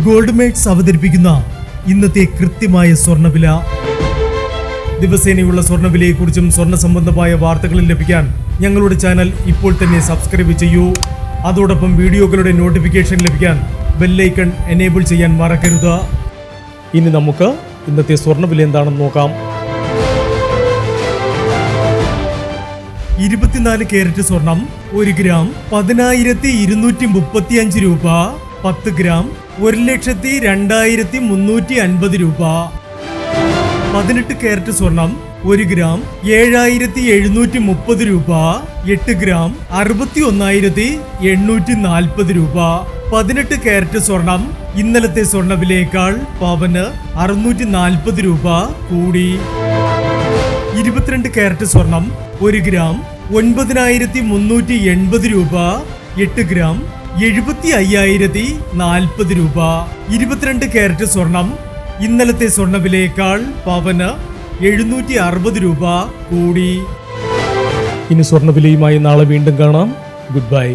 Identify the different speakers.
Speaker 1: Gold makes അവതരിപ്പിക്കുന്ന ഇന്നത്തെ കൃത്യമായ സ്വർണ്ണവില. ദിവസേനയുള്ള സ്വർണ്ണവിലയെക്കുറിച്ചും സ്വർണ്ണ സംബന്ധമായ വാർത്തകളും ലഭിക്കാൻ ഞങ്ങളുടെ ചാനൽ ഇപ്പോൾ തന്നെ സബ്സ്ക്രൈബ് ചെയ്യൂ. അതോടൊപ്പം വീഡിയോകളുടെ നോട്ടിഫിക്കേഷൻ ലഭിക്കാൻ ബെല്ലൈക്കൺ എനേബിൾ ചെയ്യാൻ മറക്കരുത്. ഇനി നമുക്ക് ഇന്നത്തെ സ്വർണ്ണവില എന്താണെന്ന് നോക്കാം. 24 കാരറ്റ് സ്വർണം 1 ഗ്രാം 10,235 രൂപ. 10 ഗ്രാം 1,02,350 രൂപ. 18 കാരറ്റ് സ്വർണം 1 ഗ്രാം 7,730 രൂപ. 8 ഗ്രാം 61,840 രൂപ. 18 കാരറ്റ് സ്വർണം ഇന്നലത്തെ സ്വർണ്ണവിലയേക്കാൾ പവന് 640 രൂപ കൂടി. 22 കാരറ്റ് സ്വർണം 1 ഗ്രാം 9,380 രൂപ. 8 ഗ്രാം 75,040 രൂപ. 22 കാരറ്റ് സ്വർണം ഇന്നലത്തെ സ്വർണ്ണവിലയേക്കാൾ പവന് 760 രൂപ കൂടി. ഇനി സ്വർണ്ണവിലയുമായി നാളെ വീണ്ടും കാണാം. Good bye.